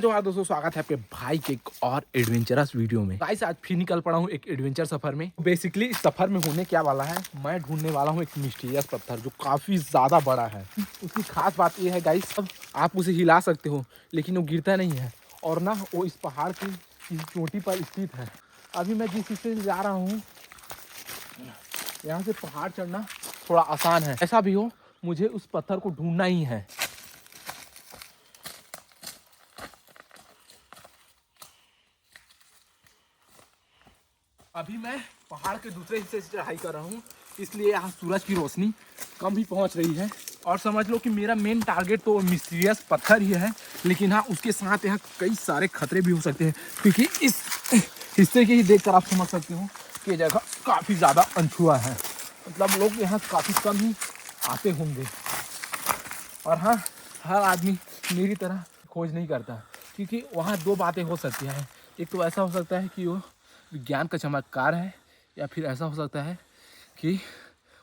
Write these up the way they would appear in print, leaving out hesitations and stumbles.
जो हाँ दोस्तों, स्वागत है आपके भाई के एक और एडवेंचरस वीडियो में। गाइस आज फिर निकल पड़ा हूँ एक एडवेंचर सफर में। बेसिकली इस सफर में होने क्या वाला है, मैं ढूंढने वाला हूँ एक मिस्टीरियस पत्थर जो काफी ज्यादा बड़ा है। उसकी खास बात यह है गाइस, अब आप उसे हिला सकते हो लेकिन वो गिरता नहीं है और ना वो इस पहाड़ की इस चोटी पर स्थित है। अभी मैं जिस हिस्से से जा रहा हूँ यहाँ से पहाड़ चढ़ना थोड़ा आसान है। ऐसा भी हो, मुझे उस पत्थर को ढूंढना ही है। अभी मैं पहाड़ के दूसरे हिस्से से चढ़ाई कर रहा हूँ, इसलिए यहाँ सूरज की रोशनी कम ही पहुँच रही है। और समझ लो कि मेरा मेन टारगेट तो मिस्टीरियस पत्थर ही है, लेकिन हाँ उसके साथ यहाँ कई सारे खतरे भी हो सकते हैं, क्योंकि इस हिस्से के ही देखकर आप समझ सकते हो कि जगह काफ़ी ज़्यादा अनछुआ है। मतलब लोग यहाँ काफ़ी कम ही आते होंगे। और हाँ, हर आदमी मेरी तरह खोज नहीं करता, क्योंकि वहाँ दो बातें हो सकती हैं। एक तो ऐसा हो सकता है कि वो विज्ञान का चमत्कार है, या फिर ऐसा हो सकता है कि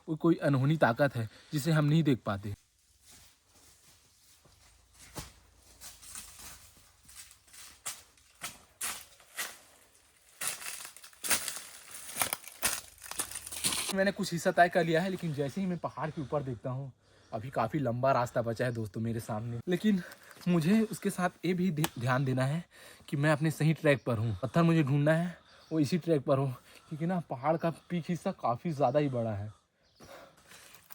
वो कोई अनहोनी ताकत है जिसे हम नहीं देख पाते। मैंने कुछ हिस्सा तय कर लिया है, लेकिन जैसे ही मैं पहाड़ के ऊपर देखता हूँ, अभी काफ़ी लंबा रास्ता बचा है दोस्तों मेरे सामने। लेकिन मुझे उसके साथ ये भी ध्यान देना है कि मैं अपने सही ट्रैक पर हूँ। पत्थर मुझे ढूंढना है वो इसी ट्रैक पर हो, क्योंकि ना पहाड़ का पीक हिस्सा काफ़ी ज़्यादा ही बड़ा है।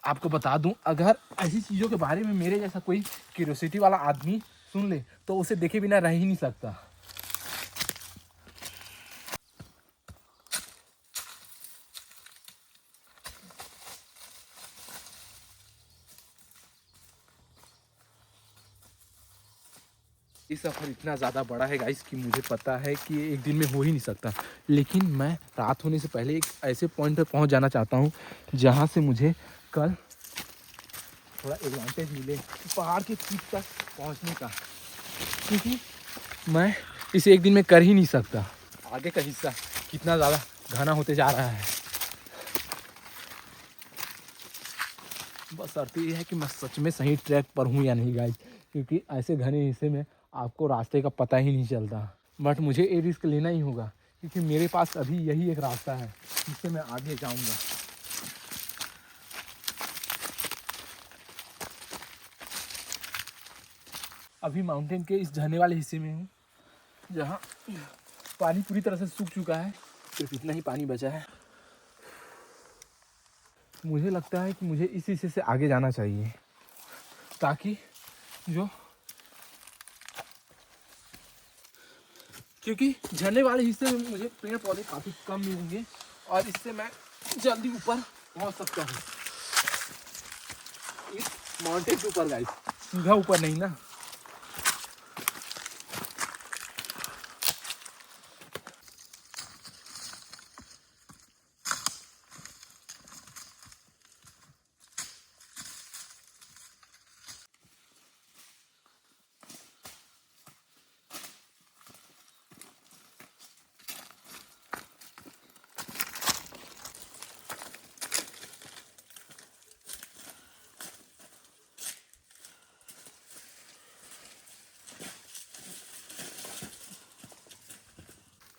आपको बता दूं, अगर ऐसी चीज़ों के बारे में मेरे जैसा कोई क्यूरियोसिटी वाला आदमी सुन ले तो उसे देखे बिना रह ही नहीं सकता। ये सफ़र इतना ज़्यादा बड़ा है गाइस कि मुझे पता है कि एक दिन में हो ही नहीं सकता, लेकिन मैं रात होने से पहले एक ऐसे पॉइंट पर पहुंच जाना चाहता हूं जहां से मुझे कल थोड़ा एडवांटेज मिले पहाड़ के पीक तक पहुंचने का, क्योंकि मैं इसे एक दिन में कर ही नहीं सकता। आगे का हिस्सा कितना ज़्यादा घना होते जा रहा है। बस शर्त ये है कि मैं सच में सही ट्रैक पर हूँ या नहीं गाइस, क्योंकि ऐसे घने हिस्से में आपको रास्ते का पता ही नहीं चलता। बट मुझे ये रिस्क लेना ही होगा, क्योंकि मेरे पास अभी यही एक रास्ता है जिससे मैं आगे जाऊँगा। अभी माउंटेन के इस झरने वाले हिस्से में हूँ, जहाँ पानी पूरी तरह से सूख चुका है, सिर्फ इतना ही पानी बचा है। मुझे लगता है कि मुझे इस हिस्से से आगे जाना चाहिए, ताकि जो क्योंकि झरने वाले हिस्से में मुझे पेड़ पौधे काफ़ी कम मिलेंगे और इससे मैं जल्दी ऊपर पहुंच सकता हूँ। इस माउंटेन के ऊपर गाइस, सीधा ऊपर नहीं ना।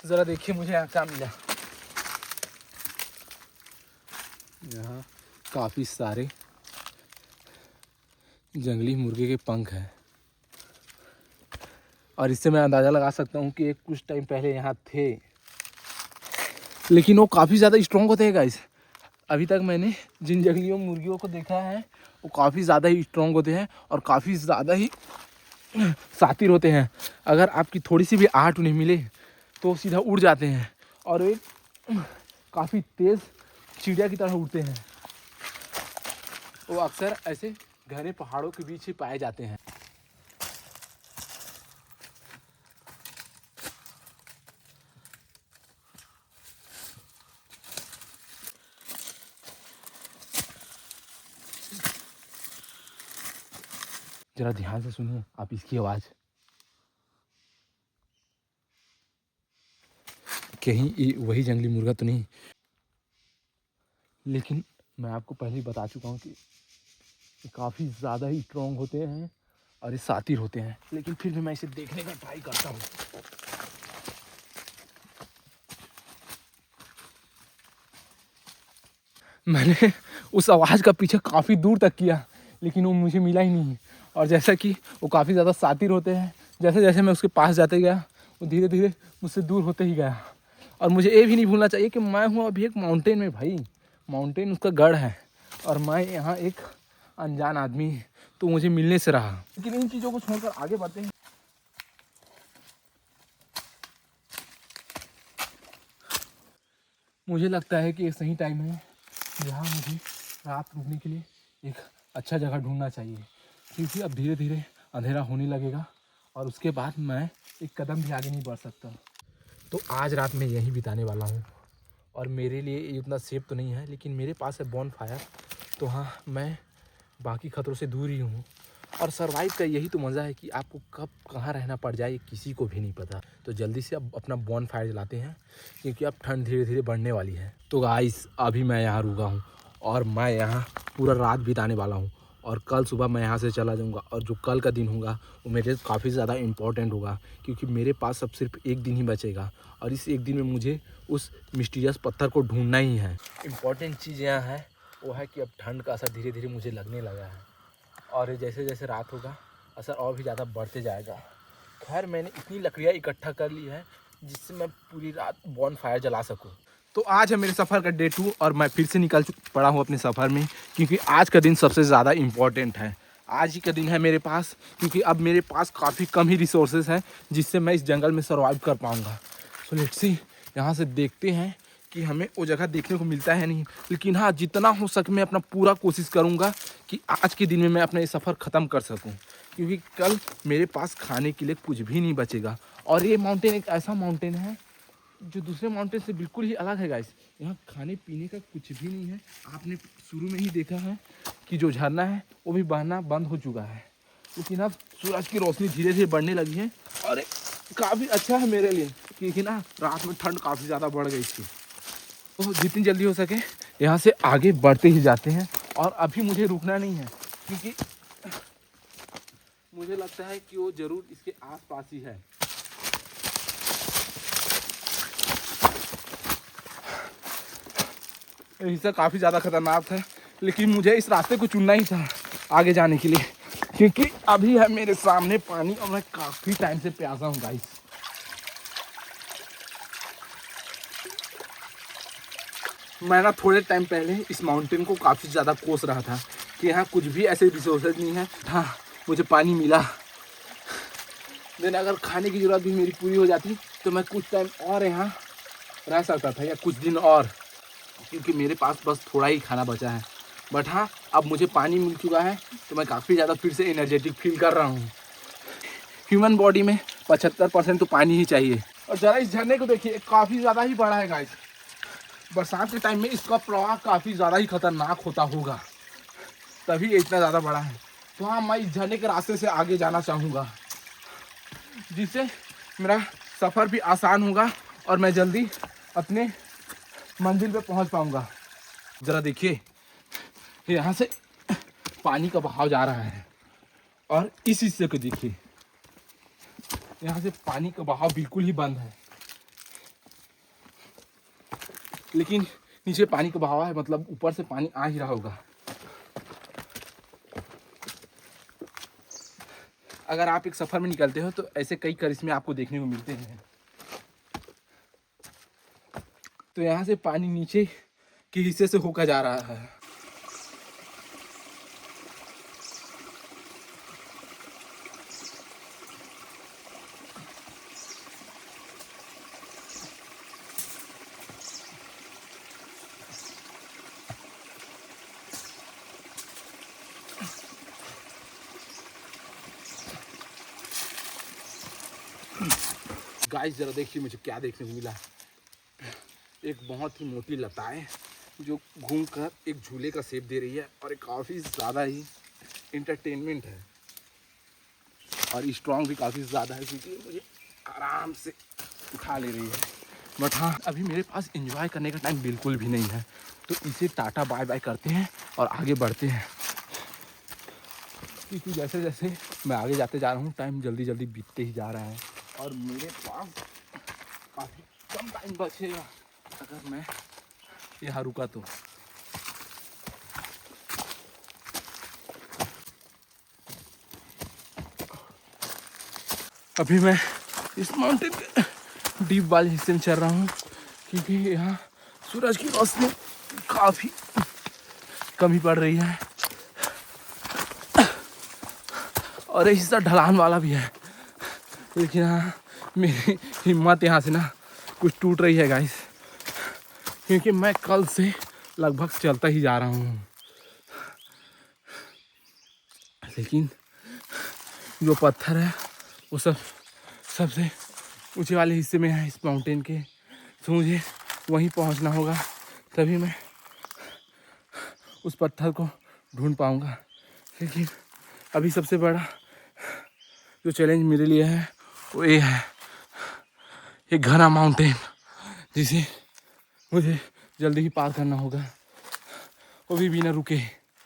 ज़रा देखिए मुझे यहाँ क्या मिला। यहाँ काफ़ी सारे जंगली मुर्गे के पंख हैं, और इससे मैं अंदाज़ा लगा सकता हूँ कि एक कुछ टाइम पहले यहाँ थे, लेकिन वो काफ़ी ज़्यादा स्ट्रॉन्ग होते हैं गाइस। अभी तक मैंने जिन जंगली मुर्गियों को देखा है वो काफ़ी ज़्यादा ही स्ट्रॉन्ग होते हैं और काफ़ी ज़्यादा ही शातिर होते हैं। अगर आपकी थोड़ी सी भी आहट उन्हें मिले तो सीधा उड़ जाते हैं, और वे काफ़ी तेज़ चिड़िया की तरह उड़ते हैं। वो अक्सर ऐसे घने पहाड़ों के बीच ही पाए जाते हैं। जरा ध्यान से सुनिए आप इसकी आवाज़। कहीं ये वही जंगली मुर्गा तो नहीं, लेकिन मैं आपको पहले ही बता चुका हूँ कि काफ़ी ज़्यादा ही स्ट्रॉन्ग होते हैं और ये सातिर होते हैं, लेकिन फिर भी मैं इसे देखने का ट्राई करता हूँ। मैंने उस आवाज़ का पीछे काफ़ी दूर तक किया, लेकिन वो मुझे मिला ही नहीं। और जैसा कि वो काफ़ी ज़्यादा सातिर होते हैं, जैसे जैसे मैं उसके पास जाते गया वो धीरे धीरे मुझसे दूर होते ही गया। और मुझे ये भी नहीं भूलना चाहिए कि मैं हूँ अभी एक माउंटेन में भाई, माउंटेन उसका गढ़ है और मैं यहाँ एक अनजान आदमी, तो मुझे मिलने से रहा। लेकिन इन चीज़ों को छोड़कर आगे बढ़ते हैं। मुझे लगता है कि ये सही टाइम है जहाँ मुझे रात रुकने के लिए एक अच्छा जगह ढूंढना चाहिए, क्योंकि अब धीरे धीरे अंधेरा होने लगेगा और उसके बाद मैं एक कदम भी आगे नहीं बढ़ सकता। तो आज रात मैं यहीं बिताने वाला हूँ और मेरे लिए ये उतना सेफ तो नहीं है, लेकिन मेरे पास है बॉन फायर। तो हाँ, मैं बाकी खतरों से दूर ही हूँ और सरवाइव का यही तो मज़ा है कि आपको कब कहाँ रहना पड़ जाए किसी को भी नहीं पता। तो जल्दी से अब अपना बॉन फायर जलाते हैं, क्योंकि अब ठंड धीरे धीरे बढ़ने वाली है। तो गाइस, अभी मैं यहाँ रुका हूँ और मैं यहाँ पूरा रात बिताने वाला हूँ और कल सुबह मैं यहाँ से चला जाऊँगा। और जो कल का दिन होगा वो मेरे काफ़ी ज़्यादा इम्पोर्टेंट होगा, क्योंकि मेरे पास अब सिर्फ एक दिन ही बचेगा और इस एक दिन में मुझे उस मिस्टीरियस पत्थर को ढूंढना ही है। इम्पॉर्टेंट चीज़ यहाँ है वो है कि अब ठंड का असर धीरे धीरे मुझे लगने लगा है और जैसे जैसे रात होगा असर और भी ज़्यादा बढ़ते जाएगा। खैर, मैंने इतनी लकड़ियाँ इकट्ठा कर ली है जिससे मैं पूरी रात बॉन फायर जला सकूँ। तो आज है मेरे सफ़र का डे 2 और मैं फिर से निकल पड़ा हूँ अपने सफ़र में, क्योंकि आज का दिन सबसे ज़्यादा इम्पॉर्टेंट है। आज ही का दिन है मेरे पास, क्योंकि अब मेरे पास काफ़ी कम ही रिसोर्सेज हैं जिससे मैं इस जंगल में सर्वाइव कर पाऊँगा। सो लेट्स सी, यहाँ से देखते हैं कि हमें वो जगह देखने को मिलता है नहीं, लेकिन हाँ, जितना हो सके मैं अपना पूरा कोशिश करूँगा कि आज के दिन में मैं अपना ये सफ़र ख़त्म कर सकूँ, क्योंकि कल मेरे पास खाने के लिए कुछ भी नहीं बचेगा। और ये माउंटेन एक ऐसा माउंटेन है जो दूसरे माउंटेन से बिल्कुल ही अलग है गाइस। यहाँ खाने पीने का कुछ भी नहीं है। आपने शुरू में ही देखा है कि जो झरना है वो भी बहना बंद हो चुका है, लेकिन अब सूरज की रोशनी धीरे धीरे बढ़ने लगी है और काफ़ी अच्छा है मेरे लिए, क्योंकि ना रात में ठंड काफ़ी ज़्यादा बढ़ गई थी। तो जितनी जल्दी हो सके यहाँ से आगे बढ़ते ही जाते हैं और अभी मुझे रुकना नहीं है, क्योंकि मुझे लगता है कि वो ज़रूर इसके आसपास ही है। ये हिस्सा काफ़ी ज़्यादा खतरनाक है, लेकिन मुझे इस रास्ते को चुनना ही था आगे जाने के लिए, क्योंकि अभी है मेरे सामने पानी और मैं काफ़ी टाइम से प्यासा हूँ गाइस। मैं ना थोड़े टाइम पहले इस माउंटेन को काफ़ी ज़्यादा कोस रहा था कि यहाँ कुछ भी ऐसे रिसोर्सेज नहीं है। हाँ, मुझे पानी मिला, देन अगर खाने की ज़रूरत भी मेरी पूरी हो जाती तो मैं कुछ टाइम और यहाँ रह सकता था या कुछ दिन और, क्योंकि मेरे पास बस थोड़ा ही खाना बचा है। बट हाँ, अब मुझे पानी मिल चुका है तो मैं काफ़ी ज़्यादा फिर से एनर्जेटिक फील कर रहा हूँ। ह्यूमन बॉडी में 75% तो पानी ही चाहिए। और ज़रा इस झरने को देखिए, काफ़ी ज़्यादा ही बड़ा है गाइस। बरसात के टाइम में इसका प्रवाह काफ़ी ज़्यादा ही खतरनाक होता होगा, तभी ये इतना ज़्यादा बड़ा है। तो हाँ, मैं इस झरने के रास्ते से आगे जाना चाहूँगा, जिससे मेरा सफ़र भी आसान होगा और मैं जल्दी अपने मंजिल पे पहुँच पाऊँगा। ज़रा देखिए, यहाँ से पानी का बहाव जा रहा है और इस हिस्से को देखिए, यहाँ से पानी का बहाव बिल्कुल ही बंद है, लेकिन नीचे पानी का बहाव है, मतलब ऊपर से पानी आ ही रहा होगा। अगर आप एक सफ़र में निकलते हो तो ऐसे कई करिश्मे आपको देखने को मिलते हैं। तो यहाँ से पानी नीचे के हिस्से से होकर जा रहा है। गाइस, जरा देखिए मुझे क्या देखने को मिला। एक बहुत ही मोटी लताएं जो घूमकर एक झूले का शेप दे रही है और एक काफ़ी ज़्यादा ही इंटरटेनमेंट है और स्ट्रॉन्ग भी काफ़ी ज़्यादा है, क्योंकि मुझे आराम से उठा ले रही है। बट हाँ, अभी मेरे पास एंजॉय करने का टाइम बिल्कुल भी नहीं है, तो इसे टाटा बाय बाय करते हैं और आगे बढ़ते हैं। क्योंकि जैसे जैसे मैं आगे जाते जा रहा हूँ टाइम जल्दी जल्दी बीतते ही जा रहा है और मेरे पास काफ़ी कम टाइम बचेगा अगर मैं यहाँ रुका तो। अभी मैं इस माउंटेन के डीप वाले हिस्से में चल रहा हूँ क्योंकि यहाँ सूरज की रोशनी काफ़ी कमी पड़ रही है और ये हिस्सा ढलान वाला भी है। लेकिन हाँ मेरी हिम्मत यहाँ से ना कुछ टूट रही है गाइस, क्योंकि मैं कल से लगभग चलता ही जा रहा हूँ। लेकिन जो पत्थर है वो सबसे ऊंचे वाले हिस्से में है इस माउंटेन के, तो मुझे वहीं पहुंचना होगा, तभी मैं उस पत्थर को ढूंढ पाऊंगा। लेकिन अभी सबसे बड़ा जो चैलेंज मेरे लिए है वो ये है, एक घना माउंटेन जिसे मुझे जल्दी ही पार करना होगा, वो भी बिना रुके।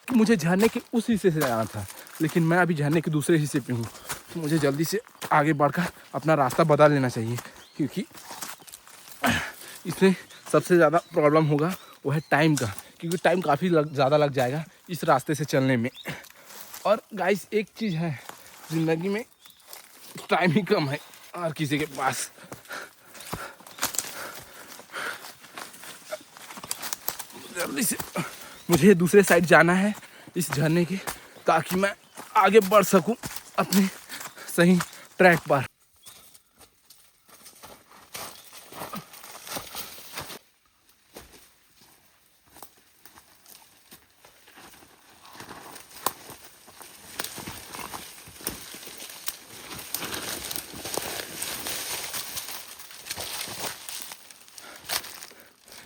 मुझे झरने के उस हिस्से से जाना था, लेकिन मैं अभी झरने के दूसरे हिस्से पे हूँ, तो मुझे जल्दी से आगे बढ़कर अपना रास्ता बदल लेना चाहिए, क्योंकि इसमें सबसे ज़्यादा प्रॉब्लम होगा वो है टाइम का, क्योंकि टाइम काफ़ी ज़्यादा लग जाएगा इस रास्ते से चलने में। और गाइस एक चीज़ है, ज़िंदगी में टाइम ही कम है हर किसी के पास। जल्दी से मुझे दूसरे साइड जाना है इस झरने के, ताकि मैं आगे बढ़ सकूं अपने सही ट्रैक पर।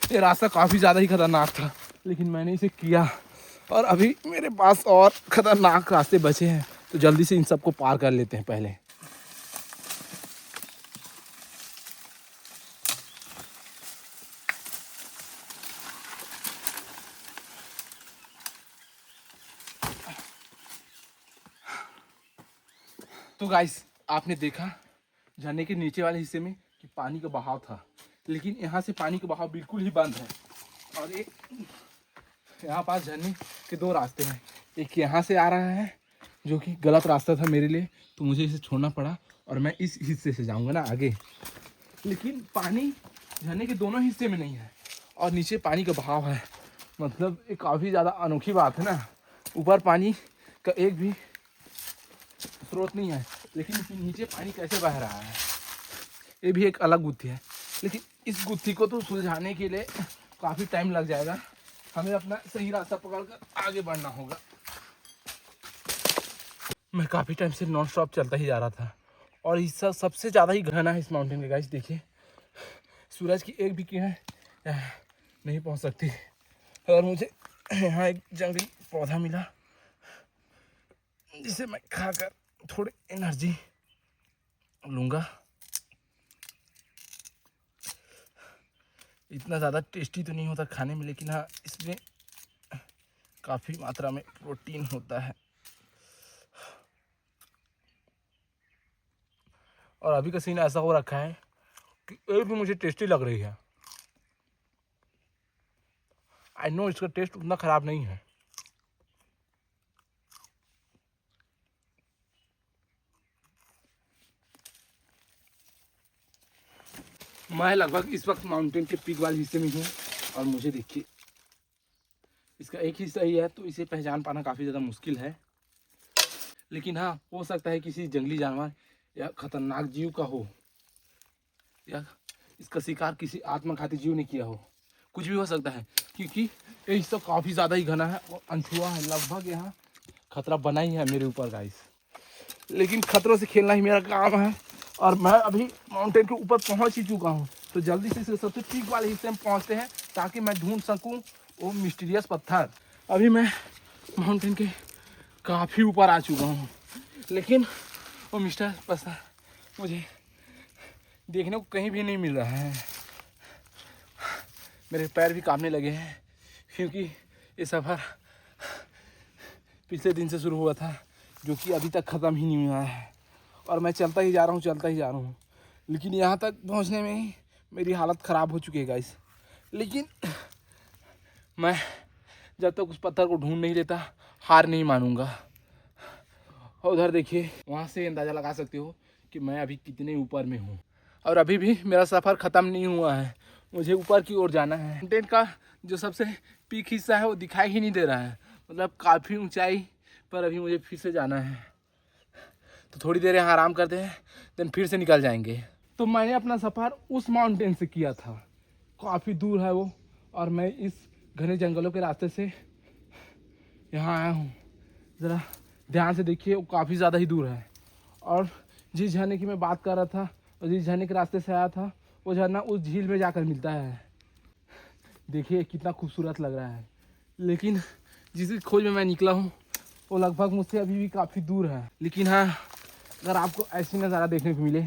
ये रास्ता काफ़ी ज़्यादा ही खतरनाक था, लेकिन मैंने इसे किया और अभी मेरे पास और खतरनाक रास्ते बचे हैं, तो जल्दी से इन सबको पार कर लेते हैं पहले। तो गाइस आपने देखा झरने के नीचे वाले हिस्से में कि पानी का बहाव था, लेकिन यहाँ से पानी का बहाव बिल्कुल ही बंद है। और ये यहाँ पास झरने के दो रास्ते हैं, एक यहाँ से आ रहा है जो कि गलत रास्ता था मेरे लिए, तो मुझे इसे छोड़ना पड़ा और मैं इस हिस्से से जाऊँगा ना आगे। लेकिन पानी झरने के दोनों हिस्से में नहीं है और नीचे पानी का बहाव है, मतलब ये काफ़ी ज़्यादा अनोखी बात है ना। ऊपर पानी का एक भी स्रोत नहीं है, लेकिन नीचे पानी कैसे बह रहा है ये भी एक अलग गुत्थी है। लेकिन इस गुत्थी को तो सुलझाने के लिए काफ़ी टाइम लग जाएगा, हमें अपना सही रास्ता पकड़कर आगे बढ़ना होगा। मैं काफ़ी टाइम से नॉन स्टॉप चलता ही जा रहा था और इस सबसे ज़्यादा ही घना है इस माउंटेन के गाइस। देखिए सूरज की एक भी किरण नहीं पहुंच सकती। और मुझे यहाँ एक जंगली पौधा मिला जिसे मैं खाकर थोड़ी एनर्जी लूँगा। इतना ज़्यादा टेस्टी तो नहीं होता खाने में, लेकिन हाँ इसमें काफ़ी मात्रा में प्रोटीन होता है। और अभी का सीन ऐसा हो रखा है कि एक भी मुझे टेस्टी लग रही है। आई नो इसका टेस्ट उतना ख़राब नहीं है। मैं लगभग इस वक्त माउंटेन के पीक वाले हिस्से में हूँ और मुझे देखिए इसका एक हिस्सा ही है, तो इसे पहचान पाना काफ़ी ज़्यादा मुश्किल है। लेकिन हाँ हो सकता है किसी जंगली जानवर या खतरनाक जीव का हो, या इसका शिकार किसी आत्मघाती जीव ने किया हो, कुछ भी हो सकता है, क्योंकि ये हिस्सा काफ़ी ज़्यादा ही घना है और अनछुआ है। लगभग यहाँ खतरा बना ही है मेरे ऊपर गाइस, लेकिन खतरों से खेलना ही मेरा काम है और मैं अभी माउंटेन के ऊपर पहुँच ही चुका हूँ। तो जल्दी से सबसे पीक वाले हिस्से में पहुँचते हैं ताकि मैं ढूंढ सकूँ वो मिस्टीरियस पत्थर। अभी मैं माउंटेन के काफ़ी ऊपर आ चुका हूँ, लेकिन वो मिस्टर पत्थर मुझे देखने को कहीं भी नहीं मिल रहा है। मेरे पैर भी कांपने लगे हैं, क्योंकि ये सफ़र पिछले दिन से शुरू हुआ था, जो कि अभी तक ख़त्म ही नहीं हुआ है। और मैं चलता ही जा रहा हूँ, लेकिन यहाँ तक पहुँचने में ही मेरी हालत ख़राब हो चुकी है गाइस। लेकिन मैं जब तक उस पत्थर को ढूंढ नहीं लेता हार नहीं मानूंगा। और उधर देखिए, वहाँ से अंदाज़ा लगा सकते हो कि मैं अभी कितने ऊपर में हूँ। और अभी भी मेरा सफ़र ख़त्म नहीं हुआ है, मुझे ऊपर की ओर जाना है। माउंटेन का जो सबसे पीक हिस्सा है वो दिखाई ही नहीं दे रहा है, मतलब काफ़ी ऊंचाई पर अभी मुझे फिर से जाना है। तो थोड़ी देर यहाँ आराम करते हैं, देन फिर से निकल जाएंगे। तो मैंने अपना सफ़र उस माउंटेन से किया था, काफ़ी दूर है वो, और मैं इस घने जंगलों के रास्ते से यहाँ आया हूँ। ज़रा ध्यान से देखिए, वो काफ़ी ज़्यादा ही दूर है। और जिस झरने की मैं बात कर रहा था और जिस झरने के रास्ते से आया था, वो झरना उस झील में जाकर मिलता है। देखिए कितना खूबसूरत लग रहा है। लेकिन जिस खोज में मैं निकला हूँ वो लगभग मुझसे अभी भी काफ़ी दूर है। लेकिन हाँ, अगर आपको ऐसी नज़ारा देखने को मिले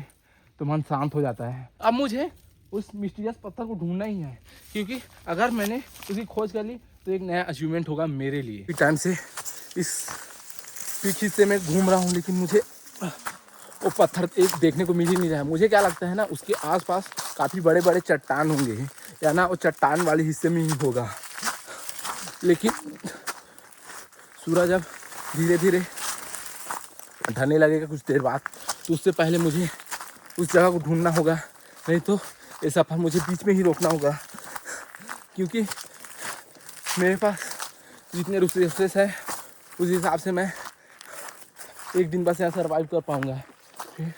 तो मन शांत हो जाता है। अब मुझे उस मिस्टीरियस पत्थर को ढूंढना ही है, क्योंकि अगर मैंने उसकी खोज कर ली तो एक नया अचीवमेंट होगा मेरे लिए। इस टाइम से इस पीक हिस्से में घूम रहा हूँ, लेकिन मुझे वो पत्थर एक देखने को मिल ही नहीं रहा है। मुझे क्या लगता है ना, उसके आसपास काफ़ी बड़े बड़े चट्टान होंगे, या ना वो चट्टान वाले हिस्से में ही होगा। लेकिन सूरज अब धीरे धीरे ढलने लगेगा कुछ देर बाद, तो उससे पहले मुझे उस जगह को ढूंढना होगा, नहीं तो ये सफ़र मुझे बीच में ही रोकना होगा। क्योंकि मेरे पास जितने रिसोर्सेस है उस हिसाब से मैं एक दिन बस यहाँ सर्वाइव कर पाऊँगा, फिर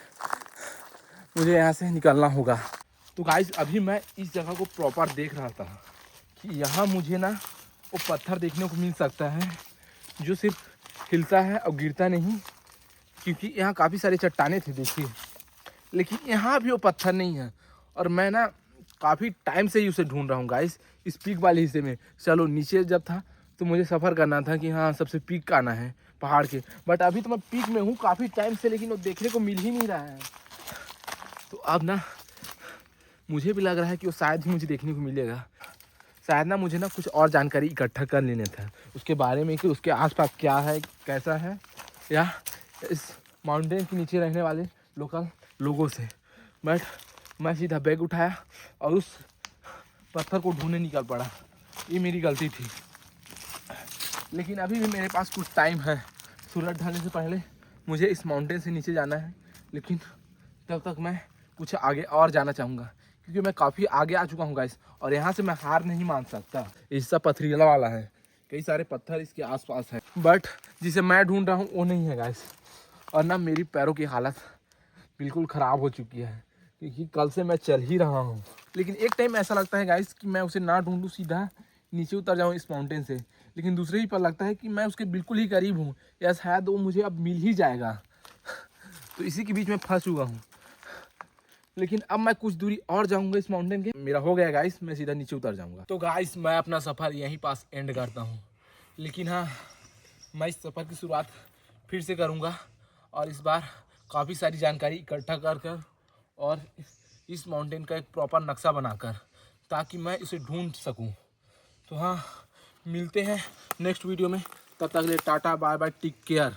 मुझे यहाँ से निकलना होगा। तो गाइस, अभी मैं इस जगह को प्रॉपर देख रहा था कि यहाँ मुझे ना वो पत्थर देखने को मिल सकता है जो सिर्फ हिलता है और गिरता नहीं, क्योंकि यहाँ काफ़ी सारे चट्टाने थे देखिए। लेकिन यहाँ भी वो पत्थर नहीं है, और मैं ना काफ़ी टाइम से ही उसे ढूंढ रहा हूँ गाइस, इस पीक वाले हिस्से में। चलो नीचे जब था तो मुझे सफ़र करना था कि हाँ सबसे पीक का आना है पहाड़ के, बट अभी तो मैं पीक में हूँ काफ़ी टाइम से, लेकिन वो देखने को मिल ही नहीं रहा है। तो अब ना मुझे भी लग रहा है कि वो शायद ही मुझे देखने को मिलेगा। शायद ना मुझे ना कुछ और जानकारी इकट्ठा कर लेने था उसके बारे में, कि उसके आसपास क्या है, कैसा है, या इस माउंटेन के नीचे रहने वाले लोकल लोगों से। बट मैं सीधा बैग उठाया और उस पत्थर को ढूंढने निकल पड़ा। ये मेरी गलती थी। लेकिन अभी भी मेरे पास कुछ टाइम है, सूरज ढलने से पहले मुझे इस माउंटेन से नीचे जाना है। लेकिन तब तक मैं कुछ आगे और जाना चाहूँगा, क्योंकि मैं काफ़ी आगे आ चुका हूँ गाइस, और यहाँ से मैं हार नहीं मान सकता। हिस्सा पथरीला वाला है, कई सारे पत्थर इसके आसपास है, बट जिसे मैं ढूंढ रहा हूँ वो नहीं है गाइस। और ना मेरी पैरों की हालत बिल्कुल ख़राब हो चुकी है, क्योंकि कल से मैं चल ही रहा हूँ। लेकिन एक टाइम ऐसा लगता है गाइस कि मैं उसे ना ढूंढूँ, सीधा नीचे उतर जाऊँ इस माउंटेन से। लेकिन दूसरे ही पर लगता है कि मैं उसके बिल्कुल ही करीब हूँ, या शायद वो मुझे अब मिल ही जाएगा। तो इसी के बीच में फंस चुका हूँ। लेकिन अब मैं कुछ दूरी और जाऊंगा इस माउंटेन के, मेरा हो गया गाइस, मैं सीधा नीचे उतर जाऊंगा। तो गाइस, मैं अपना सफ़र यहीं पास एंड करता हूँ। लेकिन हाँ, मैं इस सफ़र की शुरुआत फिर से करूँगा, और इस बार काफ़ी सारी जानकारी इकट्ठा कर और इस माउंटेन का एक प्रॉपर नक्शा बनाकर, ताकि मैं इसे ढूंढ सकूँ। तो हाँ, मिलते हैं नेक्स्ट वीडियो में, तब तक के लिए tata bye bye, take care.